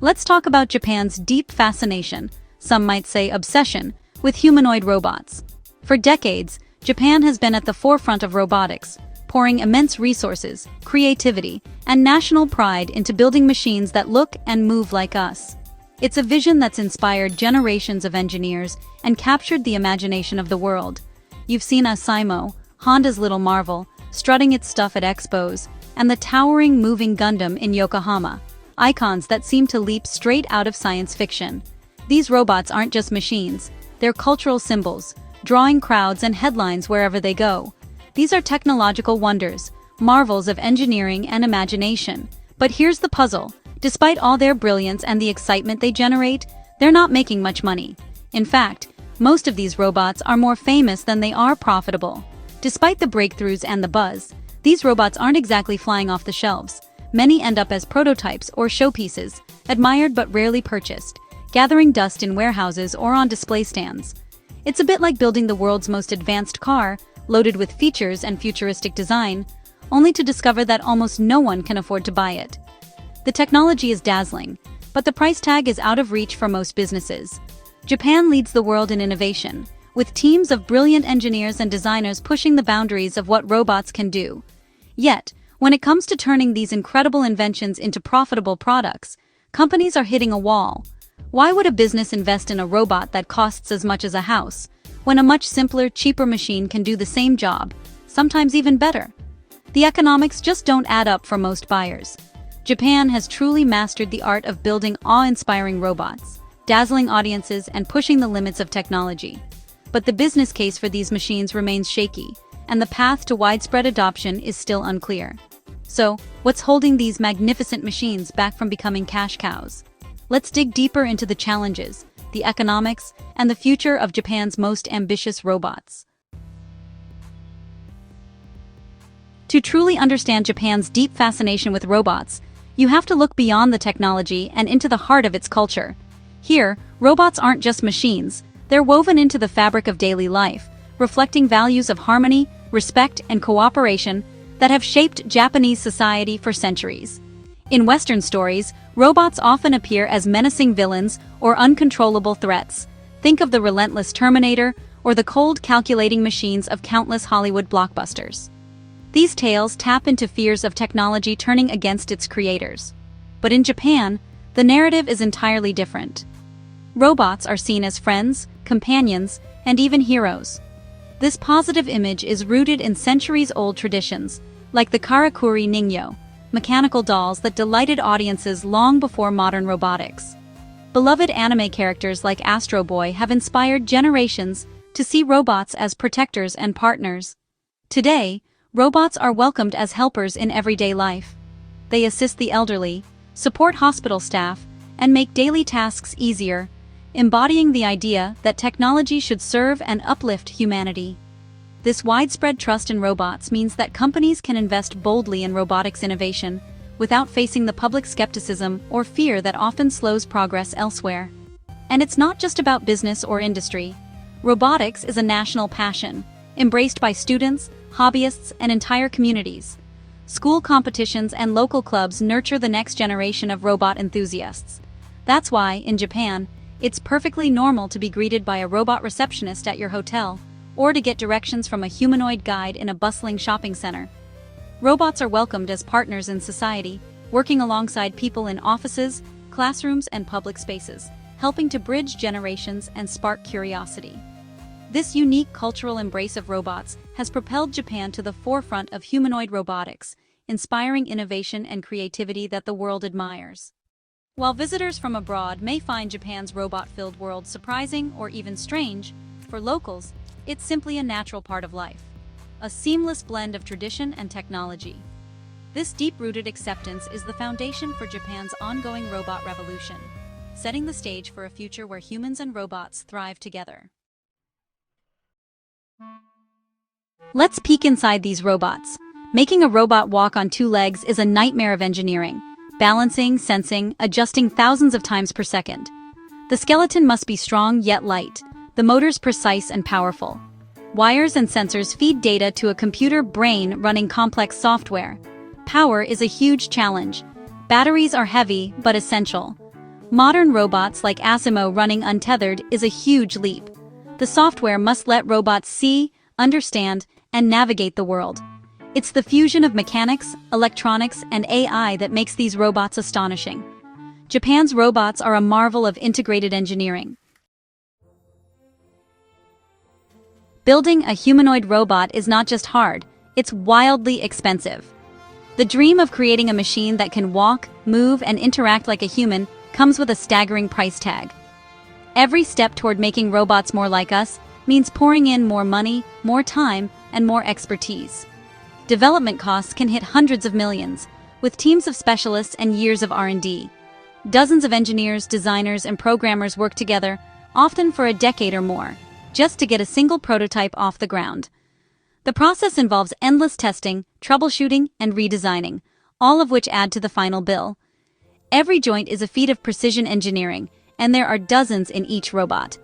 Let's talk about Japan's deep fascination, some might say obsession, with humanoid robots. For decades, Japan has been at the forefront of robotics, pouring immense resources, creativity, and national pride into building machines that look and move like us. It's a vision that's inspired generations of engineers and captured the imagination of the world. You've seen Asimo, Honda's little marvel, strutting its stuff at expos, and the towering moving Gundam in Yokohama, icons that seem to leap straight out of science fiction. These robots aren't just machines, they're cultural symbols, drawing crowds and headlines wherever they go. These are technological wonders, marvels of engineering and imagination. But here's the puzzle. Despite all their brilliance and the excitement they generate, they're not making much money. In fact, most of these robots are more famous than they are profitable. Despite the breakthroughs and the buzz, these robots aren't exactly flying off the shelves. Many end up as prototypes or showpieces, admired but rarely purchased, gathering dust in warehouses or on display stands. It's a bit like building the world's most advanced car, loaded with features and futuristic design, only to discover that almost no one can afford to buy it. The technology is dazzling, but the price tag is out of reach for most businesses. Japan leads the world in innovation, with teams of brilliant engineers and designers pushing the boundaries of what robots can do. Yet, when it comes to turning these incredible inventions into profitable products, companies are hitting a wall. Why would a business invest in a robot that costs as much as a house, when a much simpler, cheaper machine can do the same job, sometimes even better? The economics just don't add up for most buyers. Japan has truly mastered the art of building awe-inspiring robots, dazzling audiences and pushing the limits of technology. But the business case for these machines remains shaky, and the path to widespread adoption is still unclear. So, what's holding these magnificent machines back from becoming cash cows? Let's dig deeper into the challenges, the economics, and the future of Japan's most ambitious robots. To truly understand Japan's deep fascination with robots, you have to look beyond the technology and into the heart of its culture. Here, robots aren't just machines, they're woven into the fabric of daily life, reflecting values of harmony, respect, and cooperation that have shaped Japanese society for centuries. In Western stories, robots often appear as menacing villains or uncontrollable threats. Think of the relentless Terminator or the cold, calculating machines of countless Hollywood blockbusters. These tales tap into fears of technology turning against its creators. But in Japan, the narrative is entirely different. Robots are seen as friends, companions, and even heroes. This positive image is rooted in centuries-old traditions, like the Karakuri Ningyo, mechanical dolls that delighted audiences long before modern robotics. Beloved anime characters like Astro Boy have inspired generations to see robots as protectors and partners. Today, robots are welcomed as helpers in everyday life. They assist the elderly, support hospital staff, and make daily tasks easier, embodying the idea that technology should serve and uplift humanity. This widespread trust in robots means that companies can invest boldly in robotics innovation without facing the public skepticism or fear that often slows progress elsewhere. And it's not just about business or industry. Robotics is a national passion, embraced by students, hobbyists, and entire communities. School competitions and local clubs nurture the next generation of robot enthusiasts. That's why, in Japan, it's perfectly normal to be greeted by a robot receptionist at your hotel, or to get directions from a humanoid guide in a bustling shopping center. Robots are welcomed as partners in society, working alongside people in offices, classrooms, and public spaces, helping to bridge generations and spark curiosity. This unique cultural embrace of robots has propelled Japan to the forefront of humanoid robotics, inspiring innovation and creativity that the world admires. While visitors from abroad may find Japan's robot-filled world surprising or even strange, for locals, it's simply a natural part of life. A seamless blend of tradition and technology. This deep-rooted acceptance is the foundation for Japan's ongoing robot revolution, setting the stage for a future where humans and robots thrive together. Let's peek inside these robots. Making a robot walk on two legs is a nightmare of engineering, balancing, sensing, adjusting thousands of times per second. The skeleton must be strong yet light, the motors precise and powerful. Wires and sensors feed data to a computer brain running complex software. Power is a huge challenge. Batteries are heavy but essential. Modern robots like Asimo running untethered is a huge leap. The software must let robots see, understand, and navigate the world. It's the fusion of mechanics, electronics, and AI that makes these robots astonishing. Japan's robots are a marvel of integrated engineering. Building a humanoid robot is not just hard, it's wildly expensive. The dream of creating a machine that can walk, move, and interact like a human comes with a staggering price tag. Every step toward making robots more like us means pouring in more money, more time, and more expertise. Development costs can hit hundreds of millions, with teams of specialists and years of R&D. Dozens of engineers, designers, and programmers work together, often for a decade or more, just to get a single prototype off the ground. The process involves endless testing, troubleshooting, and redesigning, all of which add to the final bill. Every joint is a feat of precision engineering, and there are dozens in each robot.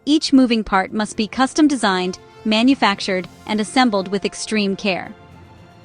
Each moving part must be custom designed, manufactured, and assembled with extreme care.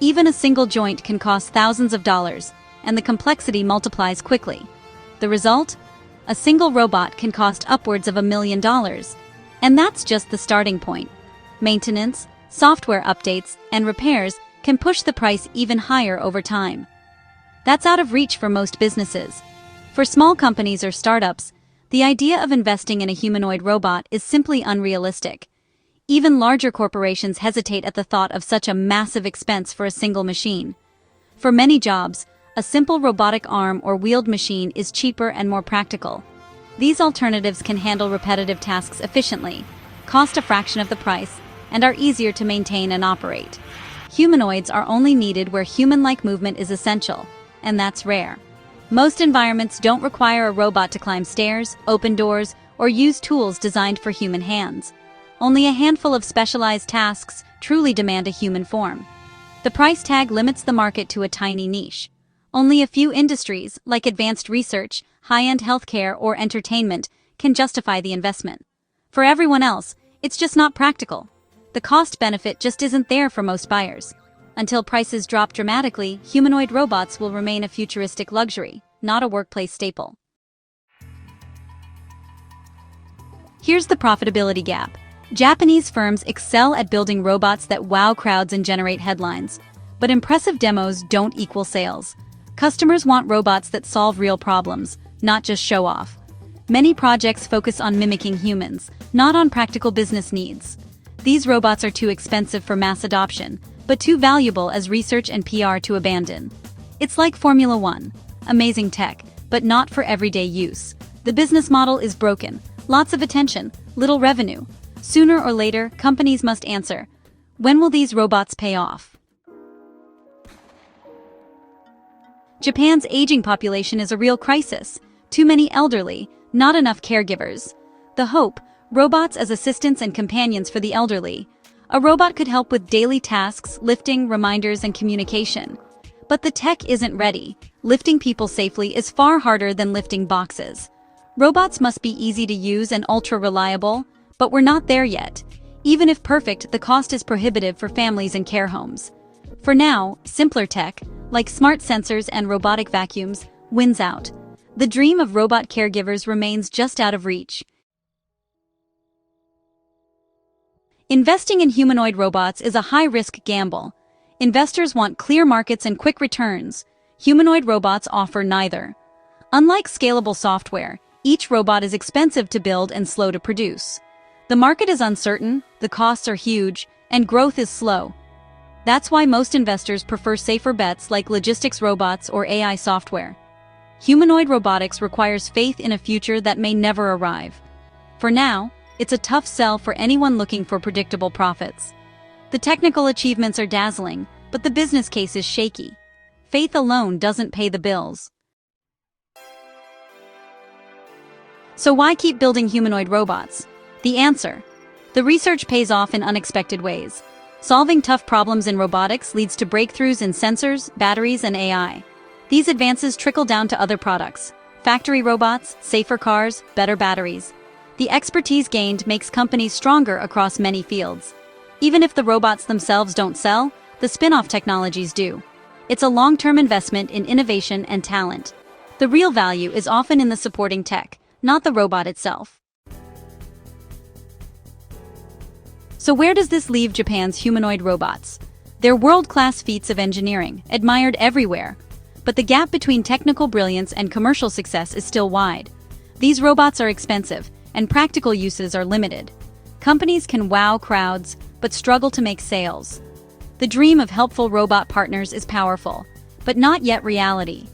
Even a single joint can cost thousands of dollars, and the complexity multiplies quickly. The result? A single robot can cost upwards of $1 million. And that's just the starting point. Maintenance, software updates, and repairs can push the price even higher over time. That's out of reach for most businesses. For small companies or startups, the idea of investing in a humanoid robot is simply unrealistic. Even larger corporations hesitate at the thought of such a massive expense for a single machine. For many jobs, a simple robotic arm or wheeled machine is cheaper and more practical. These alternatives can handle repetitive tasks efficiently, cost a fraction of the price, and are easier to maintain and operate. Humanoids are only needed where human-like movement is essential, and that's rare. Most environments don't require a robot to climb stairs, open doors, or use tools designed for human hands. Only a handful of specialized tasks truly demand a human form. The price tag limits the market to a tiny niche. Only a few industries, like advanced research, high-end healthcare, or entertainment, can justify the investment. For everyone else, it's just not practical. The cost-benefit just isn't there for most buyers. Until prices drop dramatically, humanoid robots will remain a futuristic luxury, not a workplace staple. Here's the profitability gap. Japanese firms excel at building robots that wow crowds and generate headlines. But impressive demos don't equal sales. Customers want robots that solve real problems, not just show off. Many projects focus on mimicking humans, not on practical business needs. These robots are too expensive for mass adoption, but too valuable as research and PR to abandon. It's like Formula One, amazing tech, but not for everyday use. The business model is broken, lots of attention, little revenue. Sooner or later, companies must answer, when will these robots pay off? Japan's aging population is a real crisis. Too many elderly, not enough caregivers. The hope, robots as assistants and companions for the elderly. A robot could help with daily tasks, lifting, reminders, and communication. But the tech isn't ready. Lifting people safely is far harder than lifting boxes. Robots must be easy to use and ultra-reliable, but we're not there yet. Even if perfect, the cost is prohibitive for families and care homes. For now, simpler tech, like smart sensors and robotic vacuums, wins out. The dream of robot caregivers remains just out of reach. Investing in humanoid robots is a high-risk gamble. Investors want clear markets and quick returns. Humanoid robots offer neither. Unlike scalable software, each robot is expensive to build and slow to produce. The market is uncertain, the costs are huge, and growth is slow. That's why most investors prefer safer bets like logistics robots or AI software. Humanoid robotics requires faith in a future that may never arrive. For now, it's a tough sell for anyone looking for predictable profits. The technical achievements are dazzling, but the business case is shaky. Faith alone doesn't pay the bills. So why keep building humanoid robots? The answer: the research pays off in unexpected ways. Solving tough problems in robotics leads to breakthroughs in sensors, batteries, and AI. These advances trickle down to other products: factory robots, safer cars, better batteries. The expertise gained makes companies stronger across many fields. Even if the robots themselves don't sell, the spin-off technologies do. It's a long-term investment in innovation and talent. The real value is often in the supporting tech, not the robot itself. So where does this leave Japan's humanoid robots? They're world-class feats of engineering, admired everywhere. But the gap between technical brilliance and commercial success is still wide. These robots are expensive, and practical uses are limited. Companies can wow crowds, but struggle to make sales. The dream of helpful robot partners is powerful, but not yet reality.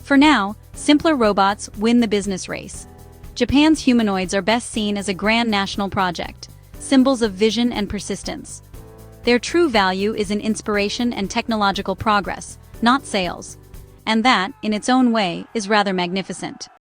For now, simpler robots win the business race. Japan's humanoids are best seen as a grand national project, symbols of vision and persistence. Their true value is in inspiration and technological progress, not sales. And that, in its own way, is rather magnificent.